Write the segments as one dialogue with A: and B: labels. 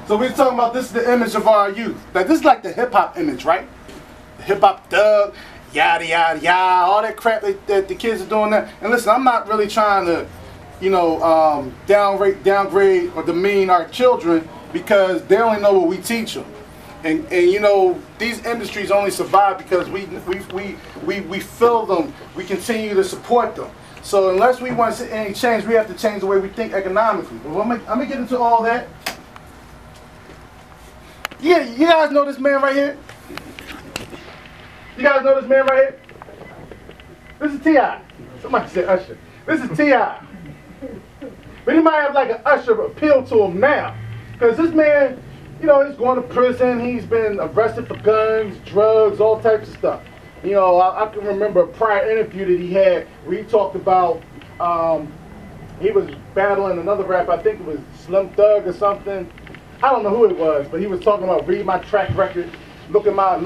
A: So we're talking about this is the image of our youth. Like this is like the hip hop image, right? The hip hop thug, yada yada yada, all that crap that the kids are doing there. And listen, I'm not really trying to, you know, downgrade or demean our children because they only know what we teach them. And you know, these industries only survive because we fill them, we continue to support them. So unless we want to see any change, we have to change the way we think economically. But I'm gonna get into all that. Yeah, you guys know this man right here? You guys know this man right here? This is T.I. Somebody said Usher. This is T.I. But he might have like an Usher appeal to him now. Because this man, you know, he's going to prison. He's been arrested for guns, drugs, all types of stuff. You know, I can remember a prior interview that he had where he talked about, he was battling another rapper, I think it was Slim Thug or something. I don't know who it was, but he was talking about read my track record, look at my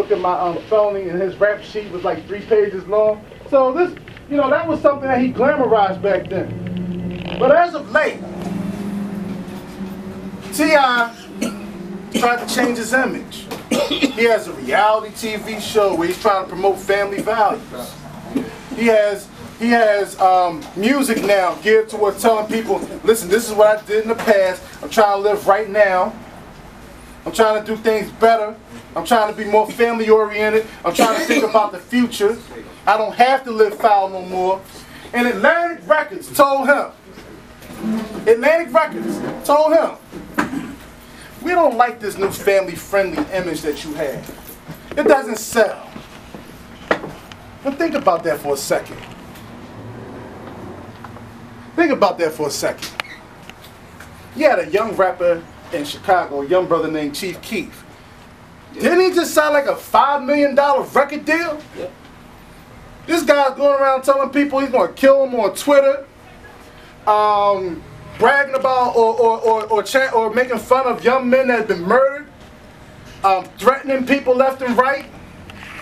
A: felony, and his rap sheet was like 3 pages long. So this, you know, that was something that he glamorized back then. But as of late, T.I. tried to change his image. He has a reality TV show where he's trying to promote family values. He has music now geared towards telling people, listen, this is what I did in the past. I'm trying to live right now. I'm trying to do things better. I'm trying to be more family oriented. I'm trying to think about the future. I don't have to live foul no more. And Atlantic Records told him, we don't like this new family-friendly image that you have. It doesn't sell. But think about that for a second. Think about that for a second. You had a young rapper in Chicago, a young brother named Chief Keef. Didn't he just sign like a $5 million record deal? Yeah. This guy's going around telling people he's going to kill them on Twitter, bragging about or making fun of young men that have been murdered, threatening people left and right.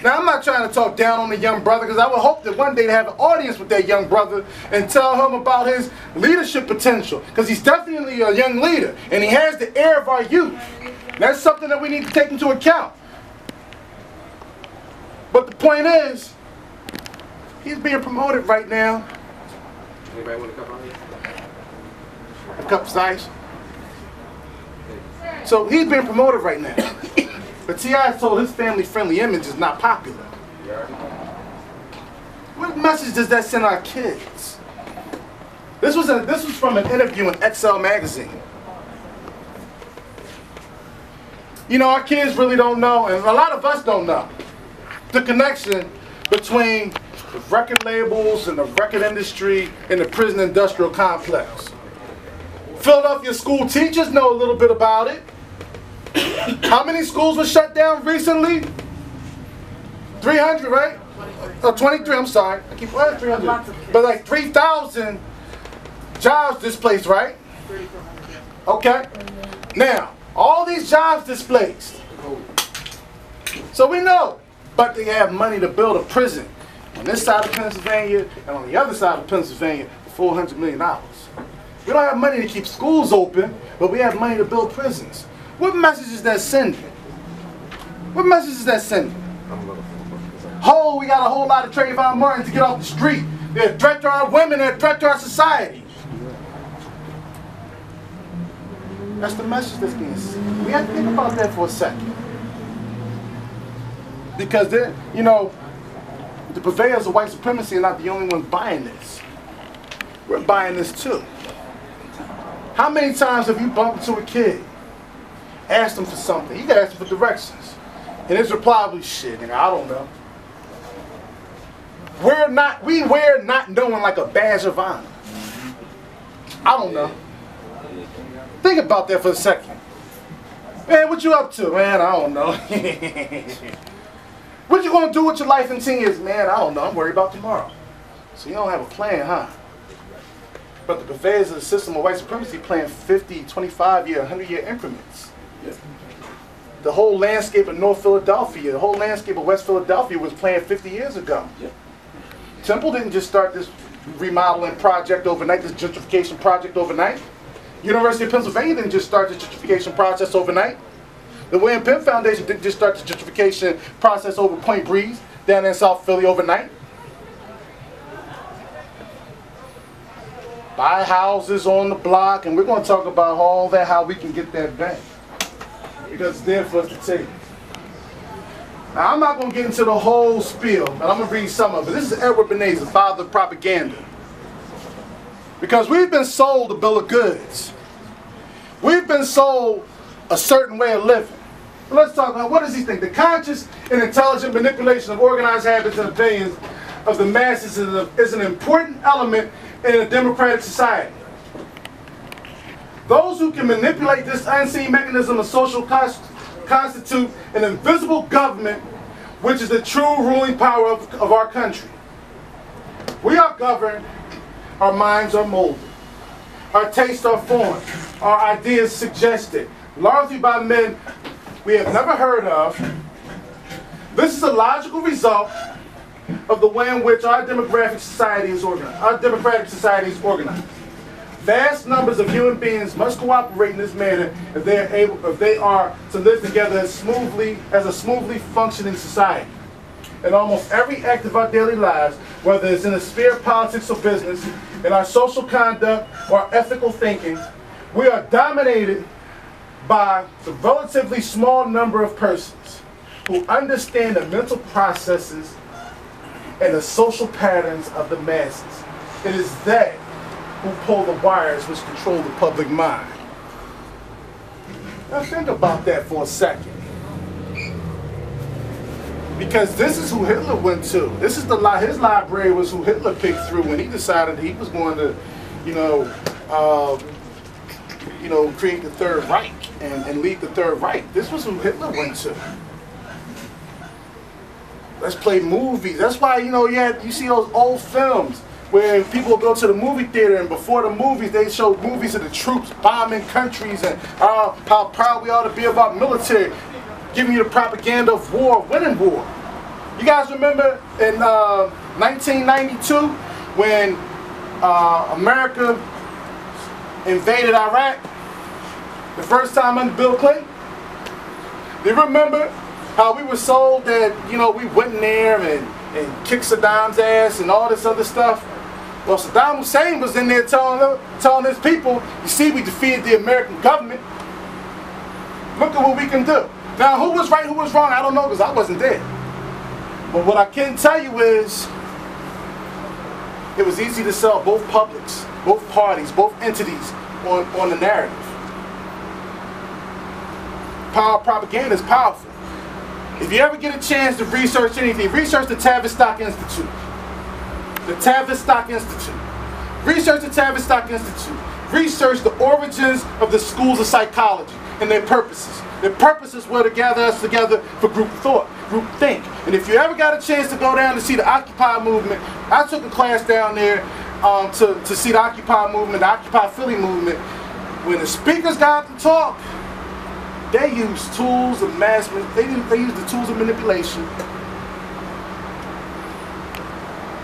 A: Now, I'm not trying to talk down on the young brother because I would hope that one day to have an audience with that young brother and tell him about his leadership potential because he's definitely a young leader and he has the air of our youth. That's something that we need to take into account. But the point is, he's being promoted right now.
B: Anybody want a cup of ice?
A: A cup of ice. So he's being promoted right now. But T.I. told his family-friendly image is not popular. What message does that send our kids? This was from an interview in XL magazine. You know, our kids really don't know, and a lot of us don't know, the connection between the record labels and the record industry and the prison industrial complex. Philadelphia school teachers know a little bit about it. How many schools were shut down recently? 300, right? Oh, 23, I'm sorry. I keep 300. But like 3,000 jobs displaced, right? Okay. Now, all these jobs displaced. So we know, but they have money to build a prison on this side of Pennsylvania and on the other side of Pennsylvania for $400 million. We don't have money to keep schools open, but we have money to build prisons. What message is that sending? What message is that sending? Oh, we got a whole lot of Trayvon Martin to get off the street. They're a threat to our women, they're a threat to our society. That's the message that's being sent. We have to think about that for a second. Because they're, you know, the purveyors of white supremacy are not the only ones buying this. We're buying this too. How many times have you bumped into a kid, asked them for something? You gotta ask them for directions. And his reply was, shit, nigga, I don't know. We wear not knowing like a badge of honor. I don't know. Think about that for a second. Man, what you up to? Man, I don't know. What you gonna do with your life in 10 years? Man, I don't know. I'm worried about tomorrow. So you don't have a plan, huh? But the purveyors of the system of white supremacy plan 50, 25-year, 100-year increments. Yeah. The whole landscape of North Philadelphia, the whole landscape of West Philadelphia was planned 50 years ago. Yeah. Temple didn't just start this remodeling project overnight, this gentrification project overnight. University of Pennsylvania didn't just start the gentrification process overnight. The William Penn Foundation didn't just start the gentrification process over Point Breeze down in South Philly overnight. Buy houses on the block, and we're going to talk about all that, how we can get that back. Because it's there for us to take. Now, I'm not going to get into the whole spiel, but I'm going to read some of it. This is Edward Bernays, the father of propaganda. Because we've been sold a bill of goods. We've been sold a certain way of living. But let's talk about, what does he think? The conscious and intelligent manipulation of organized habits and opinions of the masses is an important element in a democratic society. Those who can manipulate this unseen mechanism of social constitute an invisible government, which is the true ruling power of our country. We are governed, our minds are molded, our tastes are formed, our ideas suggested, largely by men we have never heard of. This is a logical result of the way in which our democratic society is organized. Vast numbers of human beings must cooperate in this manner if they are to live together as a smoothly functioning society. In almost every act of our daily lives, whether it's in the sphere of politics or business, in our social conduct or ethical thinking, we are dominated by the relatively small number of persons who understand the mental processes and the social patterns of the masses. It is they who pull the wires which control the public mind. Now think about that for a second. Because this is who Hitler went to. This is his library was who Hitler picked through when he decided he was going to, create the Third Reich and lead the Third Reich. This was who Hitler went to. Let's play movies. That's why, you see those old films where people go to the movie theater, and before the movies, they show movies of the troops bombing countries and how proud we ought to be about military, giving you the propaganda of war, winning war. You guys remember in 1992 when America invaded Iraq, the first time under Bill Clinton? Do you remember how we were sold that, we went in there and kicked Saddam's ass and all this other stuff? Well, Saddam Hussein was in there telling his people, you see, we defeated the American government. Look at what we can do. Now, who was right, who was wrong, I don't know, because I wasn't there. But what I can tell you is, it was easy to sell both publics, both parties, both entities on the narrative. Power of propaganda is powerful. If you ever get a chance to research anything, research the Tavistock Institute. The Tavistock Institute. Research the Tavistock Institute. Research the origins of the schools of psychology and their purposes. Their purposes were to gather us together for group thought, group think. And if you ever got a chance to go down to see the Occupy movement, I took a class down there to see the Occupy movement, the Occupy Philly movement. When the speakers got to talk, they used tools of they used the tools of manipulation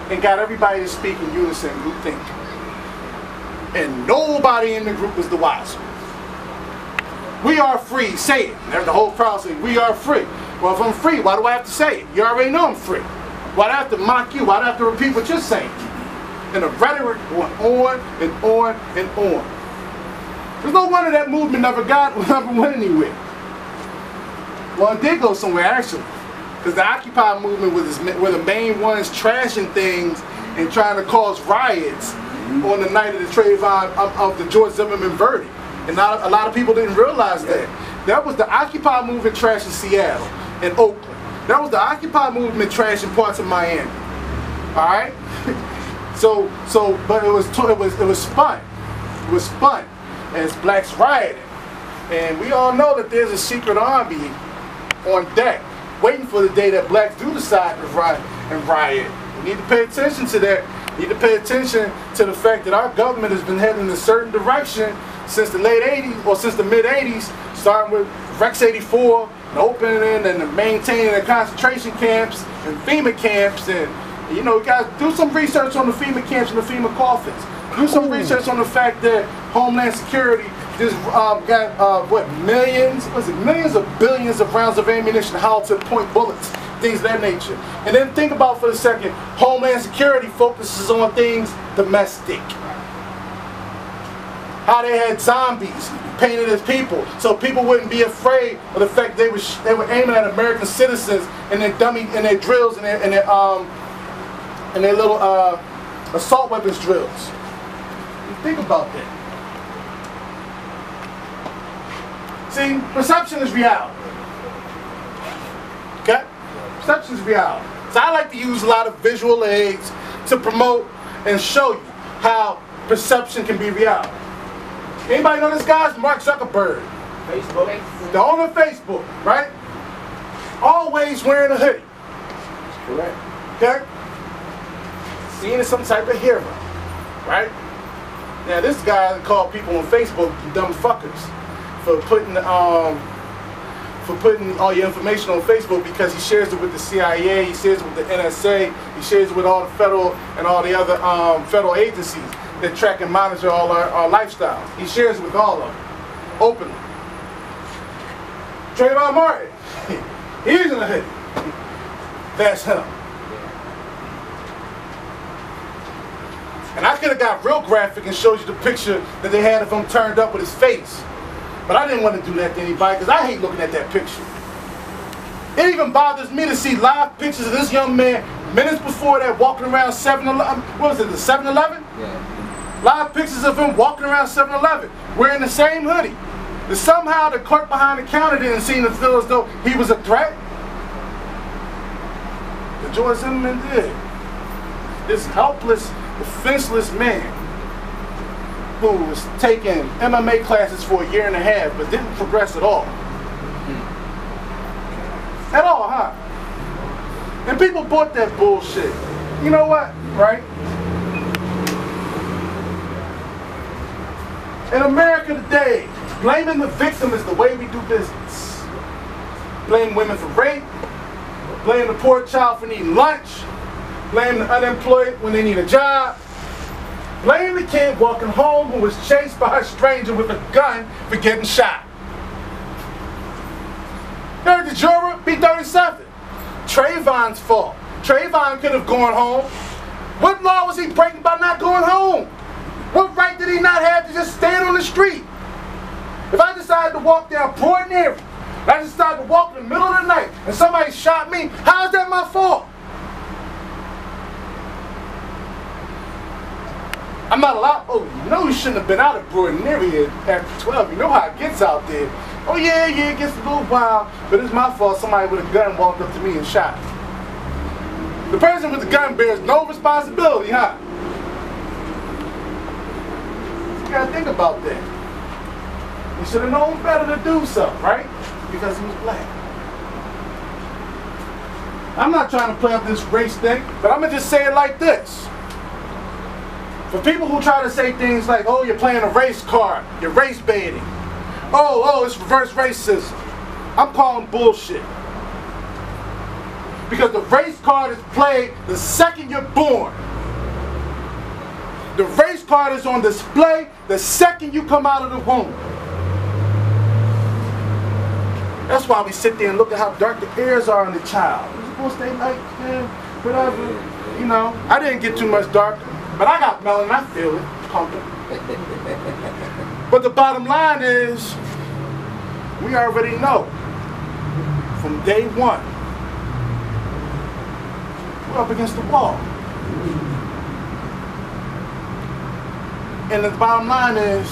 A: and got everybody to speak in unison, group think. And nobody in the group was the wiser. We are free, say it. And the whole crowd said, we are free. Well, if I'm free, why do I have to say it? You already know I'm free. Why do I have to mock you? Why do I have to repeat what you're saying? And the rhetoric went on and on and on. There's no wonder that movement never went anywhere. Well, it did go somewhere, actually. Because the Occupy movement were the main ones trashing things and trying to cause riots on the night of the Trayvon, of the George Zimmerman verdict. And a lot of people didn't realize that. That was the Occupy movement trashing Seattle and Oakland. That was the Occupy movement trashing parts of Miami. All right. But it was fun. It was fun as blacks rioted, and we all know that there's a secret army on deck, waiting for the day that blacks do decide to riot. We need to pay attention to that. We need to pay attention to the fact that our government has been heading in a certain direction since the late 80s, or since the mid 80s, starting with Rex 84, the opening and the maintaining the concentration camps and FEMA camps. And we guys do some research on the FEMA camps and the FEMA coffins. Do some research on the fact that Homeland Security just got what, millions of billions of rounds of ammunition, how to point bullets, things of that nature. And then think about for a second, Homeland Security focuses on things domestic. How they had zombies painted as people, so people wouldn't be afraid of the fact they were aiming at American citizens and their their drills and their little assault weapons drills. You think about that. See, perception is reality. Okay? Perception is reality. So I like to use a lot of visual aids to promote and show you how perception can be reality. Anybody know this guy's Mark Zuckerberg?
B: Facebook.
A: The owner of Facebook, right? Always wearing a hoodie.
B: That's correct.
A: Okay? Seen as some type of hero, right? Now this guy called people on Facebook dumb fuckers for putting all your information on Facebook because he shares it with the CIA, he shares it with the NSA, he shares it with all the federal and all the other federal agencies that track and monitor all our lifestyles. He shares it with all of them, openly. Trayvon Martin, he's in a hoodie. That's him. And I could have got real graphic and showed you the picture that they had of him turned up with his face. But I didn't want to do that to anybody because I hate looking at that picture. It even bothers me to see live pictures of this young man minutes before that walking around 7-Eleven. What was it, the 7-Eleven?
B: Yeah.
A: Live pictures of him walking around 7-Eleven wearing the same hoodie. That somehow the clerk behind the counter didn't seem to feel as though he was a threat. But George Zimmerman did. This helpless, defenseless man who was taking MMA classes for 1.5 years but didn't progress at all. At all, huh? And people bought that bullshit. You know what, right? In America today, blaming the victim is the way we do business. Blame women for rape, blame the poor child for needing lunch, blame the unemployed when they need a job, blame the kid walking home who was chased by a stranger with a gun for getting shot. Heard the juror, B-37. Trayvon's fault. Trayvon could have gone home. What law was he breaking by not going home? What right did he not have to just stand on the street? If I decided to walk down Broad Neary, I decided to walk in the middle of the night and somebody shot me, how is that my fault? I'm not allowed. Oh, you know you shouldn't have been out at Broad Neary after 12. You know how it gets out there. Oh yeah, it gets a little wild, but it's my fault somebody with a gun walked up to me and shot me. The person with the gun bears no responsibility, huh? You gotta think about that. He should have known better to do so, right? Because he was black. I'm not trying to play up this race thing, but I'm gonna just say it like this. For people who try to say things like, oh, you're playing a race card, you're race baiting. Oh, it's reverse racism. I'm calling bullshit. Because the race card is played the second you're born. The race card is on display the second you come out of the womb. That's why we sit there and look at how dark the hairs are on the child. You're supposed to stay light, whatever. You know, I didn't get too much darker, but I got melanin, I feel it, pumping. But the bottom line is, we already know from day one, we're up against the wall. And the bottom line is,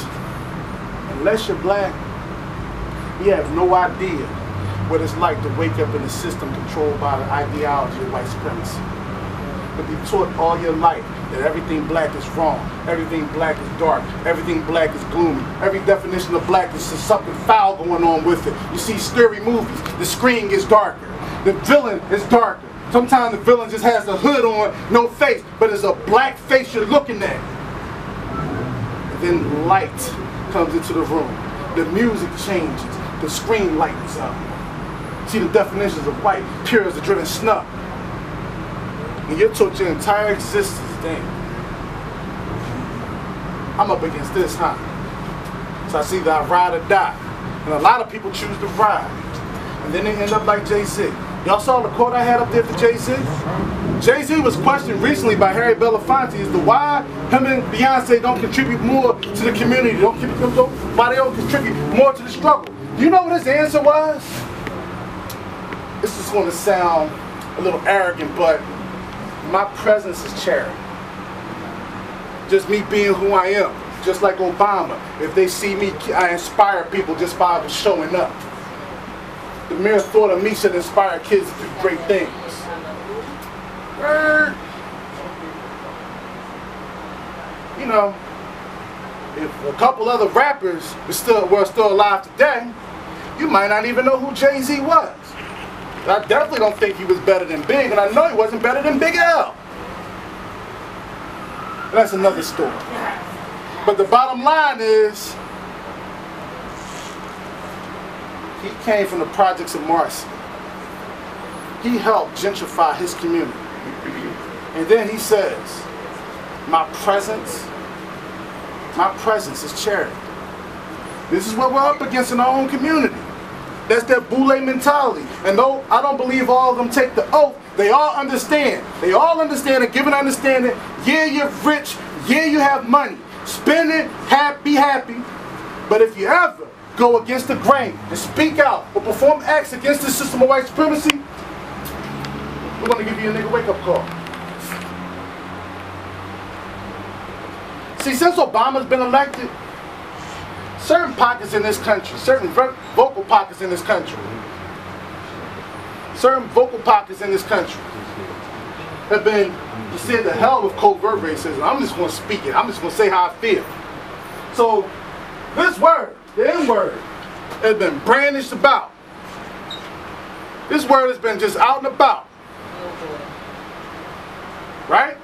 A: unless you're black, you have no idea what it's like to wake up in a system controlled by the ideology of white supremacy. But be taught all your life that everything black is wrong, everything black is dark, everything black is gloomy, every definition of black is something foul going on with it. You see scary movies, the screen gets darker, the villain is darker. Sometimes the villain just has a hood on, no face, but it's a black face you're looking at. And then light comes into the room, the music changes, the screen lightens up. See the definitions of white, pure as a driven snuff. And you're taught your entire existence, damn. I'm up against this, huh? So it's either I ride or die. And a lot of people choose to ride. And then they end up like Jay-Z. Y'all saw the quote I had up there for Jay-Z? Jay-Z was questioned recently by Harry Belafonte as to why him and Beyonce don't contribute more to the community, why they don't contribute more to the struggle. You know what his answer was? This is going to sound a little arrogant, but my presence is charity. Just me being who I am, just like Obama. If they see me, I inspire people just by showing up. The mere thought of me should inspire kids to do great things. You know, if a couple other rappers were still alive today, you might not even know who Jay-Z was. I definitely don't think he was better than Big, and I know he wasn't better than Big L. That's another story. But the bottom line is, he came from the projects of Marcy. He helped gentrify his community. And then he says, my presence is charity. This is what we're up against in our own community. That's their boule mentality. And though I don't believe all of them take the oath, they all understand. They all understand and give an understanding, yeah, you're rich, yeah, you have money. Spend it, be happy. But if you ever go against the grain and speak out or perform acts against the system of white supremacy, we're going to give you a nigga wake-up call. See, since Obama's been elected, certain pockets in this country, certain vocal pockets in this country, have been, you said, the hell with covert racism. I'm just going to speak it. I'm just going to say how I feel. So, this word, the N-word, has been brandished about. This word has been just out and about. Right?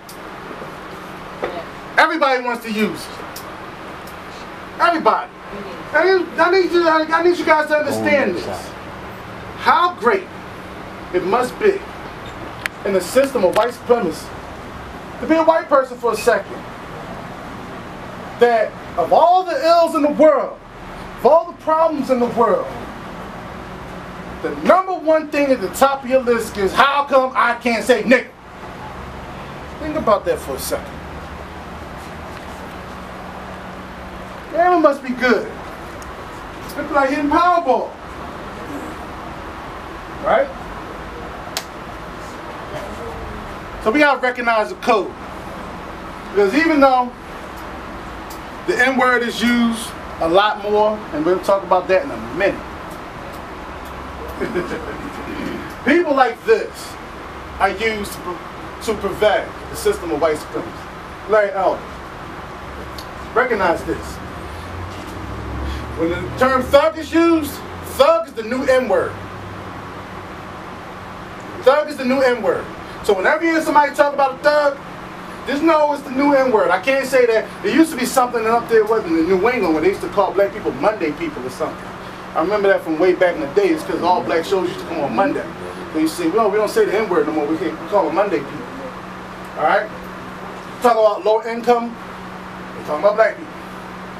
A: Everybody wants to use it. Everybody. I need you guys to understand this. How great it must be in the system of white supremacy to be a white person for a second. That of all the ills in the world, of all the problems in the world, the number one thing at the top of your list is, how come I can't say nigga? Think about that for a second. Damn, it must be good. It's like hitting Powerball. Right? So we gotta recognize the code. Because even though the N-word is used a lot more, and we'll talk about that in a minute. People like this are used to prevent the system of white supremacy. Larry Elder. Recognize this. When the term thug is used, thug is the new N-word. Thug is the new N-word. So whenever you hear somebody talk about a thug, just know it's the new N-word. I can't say that. There used to be something up there, wasn't in New England, where they used to call black people Monday people or something. I remember that from way back in the days, because all black shows used to come on Monday. So you see, well, we don't say the N-word no more. We call them Monday people. All right? Talk about low income, we're talking about black people.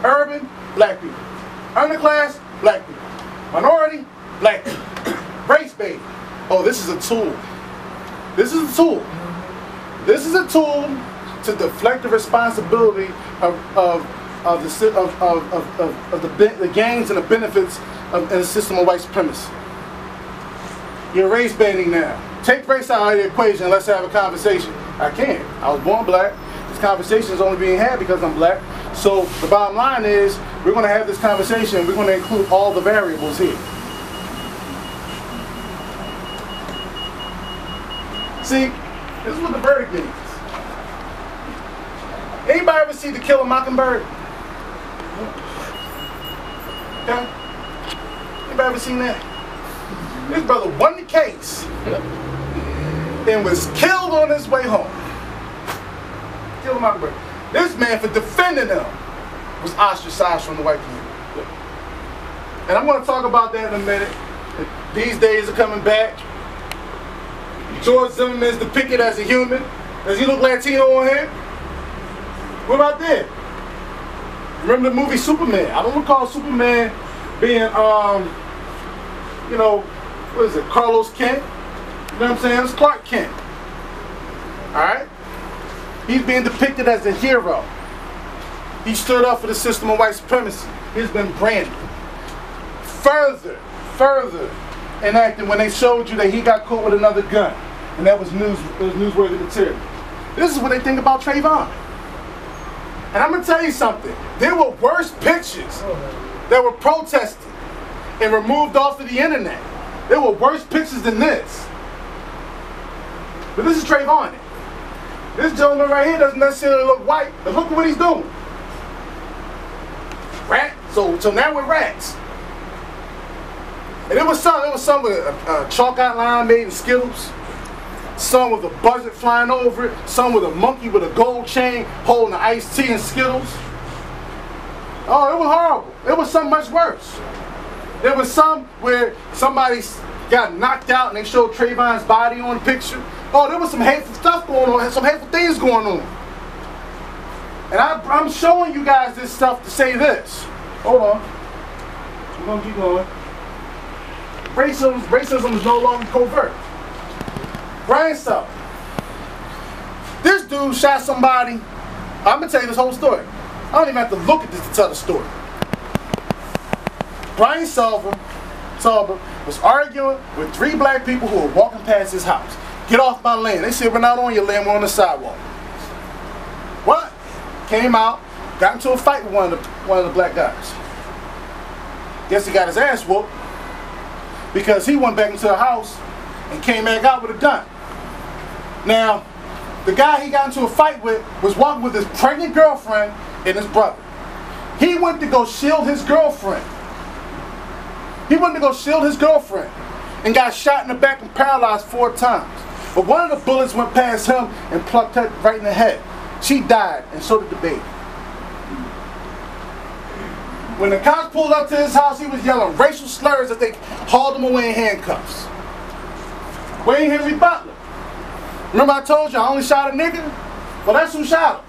A: Urban, black people. Underclass, black people. Minority, black people. Race bait. Oh, this is a tool. This is a tool. This is a tool to deflect the responsibility of the gains and the benefits of the system of white supremacy. You're race baiting now. Take race out of the equation and let's have a conversation. I can't. I was born black. This conversation is only being had because I'm black. So the bottom line is, we're going to have this conversation. We're going to include all the variables here. See, this is what the verdict means. Anybody ever see To Kill a Mockingbird? Okay? Anybody ever seen that? This brother won the case and was killed on his way home. Kill a Mockingbird. This man, for defending them, was ostracized from the white community. And I'm going to talk about that in a minute. These days are coming back. George Zimmerman is depicted as a human. Does he look Latino on here? What about that? Remember the movie Superman? I don't recall Superman being, you know, what is it, Carlos Kent? You know what I'm saying? It's Clark Kent. Alright? He's being depicted as a hero. He stood up for the system of white supremacy. He's been branded. Further enacted when they showed you that he got caught with another gun. And that was newsworthy material. This is what they think about Trayvon. And I'm going to tell you something. There were worse pictures that were protested and removed off of the internet. There were worse pictures than this. But this is Trayvon. This gentleman right here doesn't necessarily look white, but look at what he's doing. Rat. So now we're rats. And there was some with a chalk outline made in Skittles. Some with a buzzard flying over it. Some with a monkey with a gold chain holding an iced tea and Skittles. Oh, it was horrible. It was some much worse. There was some where somebody got knocked out and they showed Trayvon's body on the picture. Oh, there was some hateful stuff going on, some hateful things going on. And I'm showing you guys this stuff to say this. Hold on. We're going to keep going. Racism is no longer covert. Brian Sullivan. This dude shot somebody. I'm going to tell you this whole story. I don't even have to look at this to tell the story. Brian Sullivan was arguing with 3 black people who were walking past his house. Get off my land. They said, we're not on your land, we're on the sidewalk. What? Came out, got into a fight with one of the black guys. Guess he got his ass whooped because he went back into the house and came back out with a gun. Now, the guy he got into a fight with was walking with his pregnant girlfriend and his brother. He went to go shield his girlfriend. And got shot in the back and paralyzed 4 times. But one of the bullets went past him and plucked her right in the head. She died, and so did the baby. When the cops pulled up to his house, he was yelling racial slurs as they hauled him away in handcuffs. Wayne Henry Butler. Remember I told you I only shot a nigga? Well, that's who shot him.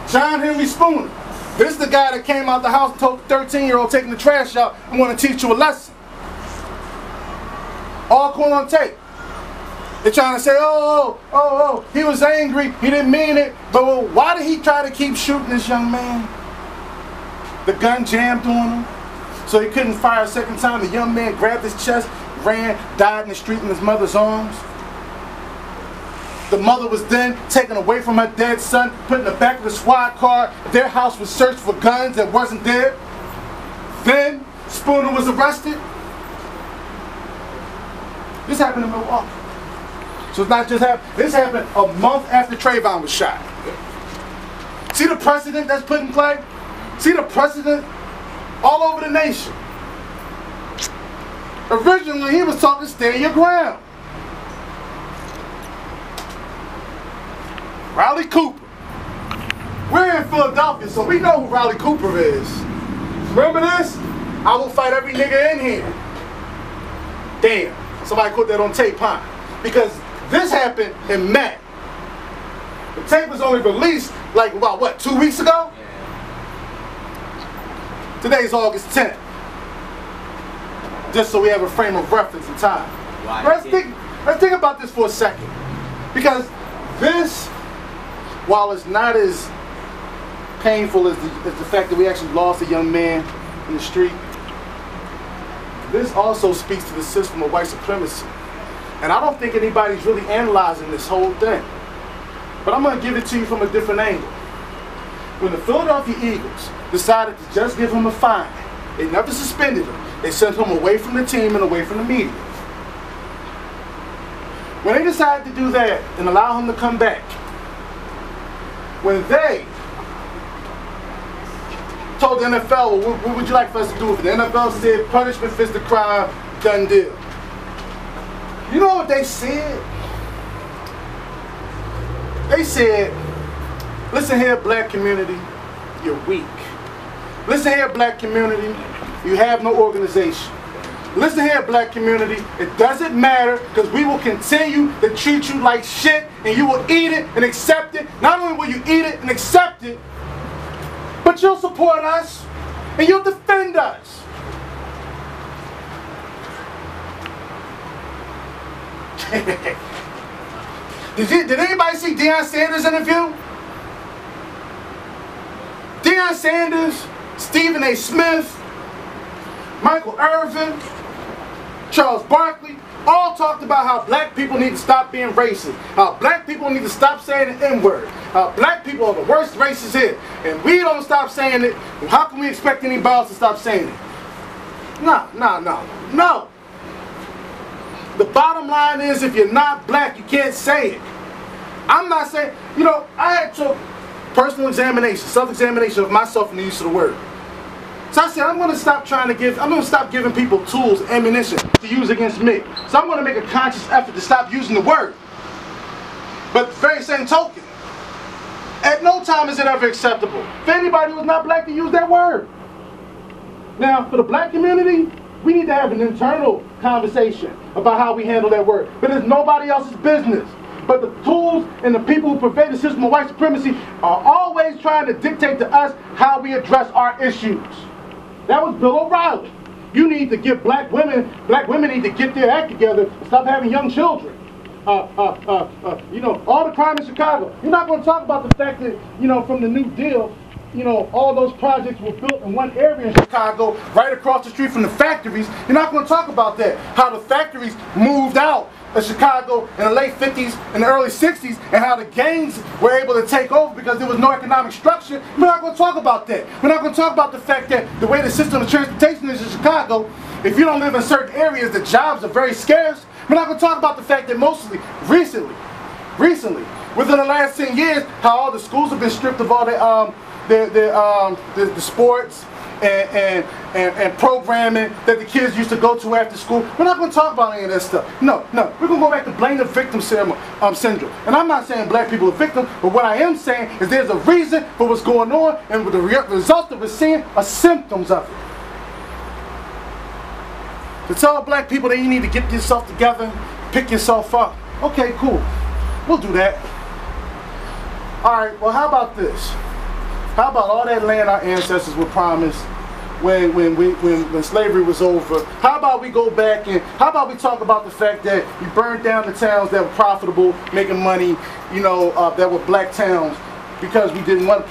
A: John Henry Spooner. This is the guy that came out the house and told the 13-year-old taking the trash out, I'm going to teach you a lesson. All caught on tape. They're trying to say, oh, he was angry, he didn't mean it. But well, why did he try to keep shooting this young man? The gun jammed on him, so he couldn't fire a second time. The young man grabbed his chest, ran, died in the street in his mother's arms. The mother was then taken away from her dead son, put in the back of the squad car. Their house was searched for guns that wasn't there. Then Spooner was arrested. This happened in Milwaukee. So it's not just happened. This happened a month after Trayvon was shot. See the precedent that's put in play? See the precedent all over the nation. Originally, he was talking stand your ground. Riley Cooper. We're in Philadelphia, so we know who Riley Cooper is. Remember this? I will fight every nigga in here. Damn. Somebody put that on tape, huh? Because this happened in May. The tape was only released like about what, 2 weeks ago? Today's August 10th. Just so we have a frame of reference in time. Let's think about this for a second. Because this, while it's not as painful as the fact that we actually lost a young man in the street, this also speaks to the system of white supremacy. And I don't think anybody's really analyzing this whole thing. But I'm going to give it to you from a different angle. When the Philadelphia Eagles decided to just give him a fine, they never suspended him. They sent him away from the team and away from the media. When they decided to do that and allow him to come back, when they told the NFL, well, what would you like for us to do with it? The NFL said, punishment fits the crime, done deal. You know what they said? They said, listen here, black community, you're weak. Listen here, black community, you have no organization. Listen here, black community, it doesn't matter because we will continue to treat you like shit and you will eat it and accept it. Not only will you eat it and accept it, But you'll support us, and you'll defend us. Did anybody see Deion Sanders' interview? Deion Sanders, Stephen A. Smith, Michael Irvin, Charles Barkley, all talked about how black people need to stop being racist, how black people need to stop saying the N-word, how black people are the worst races here, and we don't stop saying it. How can we expect anybody else to stop saying it? No. The bottom line is, if you're not black, you can't say it. I'm not saying, I had to personal examination, self-examination of myself and the use of the word. So I said, I'm going to stop giving people tools, ammunition to use against me. So I'm going to make a conscious effort to stop using the word. But the very same token, at no time is it ever acceptable for anybody who's not black to use that word. Now, for the black community, we need to have an internal conversation about how we handle that word. But it's nobody else's business. But the tools and the people who pervade the system of white supremacy are always trying to dictate to us how we address our issues. That was Bill O'Reilly. You need to get black women need to get their act together and stop having young children. All the crime in Chicago. You're not going to talk about the fact that, from the New Deal, all those projects were built in one area in Chicago, right across the street from the factories. You're not going to talk about that. How the factories moved out of Chicago in the late 50s and the early 60s, and how the gangs were able to take over because there was no economic structure. We're not going to talk about that. We're not going to talk about the fact that the way the system of transportation is in Chicago, if you don't live in certain areas, the jobs are very scarce. We're not going to talk about the fact that recently, within the last 10 years, how all the schools have been stripped of all the sports and programming that the kids used to go to after school. We're not going to talk about any of that stuff. No. We're going to go back to blame the victim syndrome. And I'm not saying black people are victims, but what I am saying is there's a reason for what's going on, and the results that we're seeing are symptoms of it. To tell black people that you need to get yourself together, pick yourself up. Okay, cool. We'll do that. Alright, well, how about this? How about all that land our ancestors were promised when slavery was over? How about we go back and how about we talk about the fact that we burned down the towns that were profitable, making money, that were black towns, because we didn't want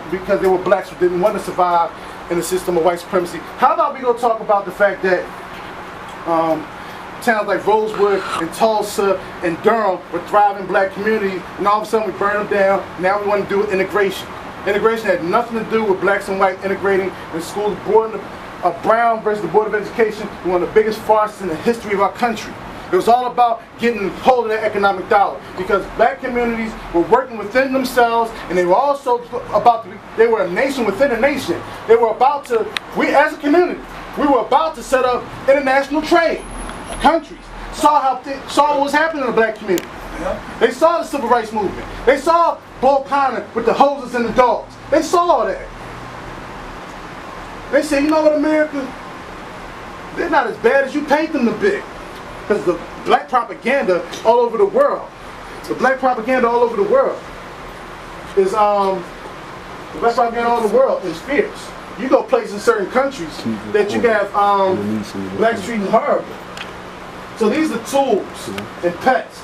A: because they were blacks who didn't want to survive in the system of white supremacy. How about we go talk about the fact that towns like Rosewood and Tulsa and Durham were thriving black communities, and all of a sudden we burn them down. Now we want to do integration. Integration had nothing to do with blacks and whites integrating in schools. Brown versus the Board of Education, one of the biggest farces in the history of our country. It was all about getting hold of that economic dollar, because black communities were working within themselves, and they were also they were a nation within a nation. They were about to, as a community, we were about to set up international trade. Countries saw what was happening in the black community. They saw the civil rights movement. They saw Bull Connor with the hoses and the dogs. They saw all that. They said, you know what, America? They're not as bad as you paint them to be. Because the black propaganda all over the world. The black propaganda all over the world is fierce. You go places in certain countries that you have blacks treating horrible. So these are tools and pets.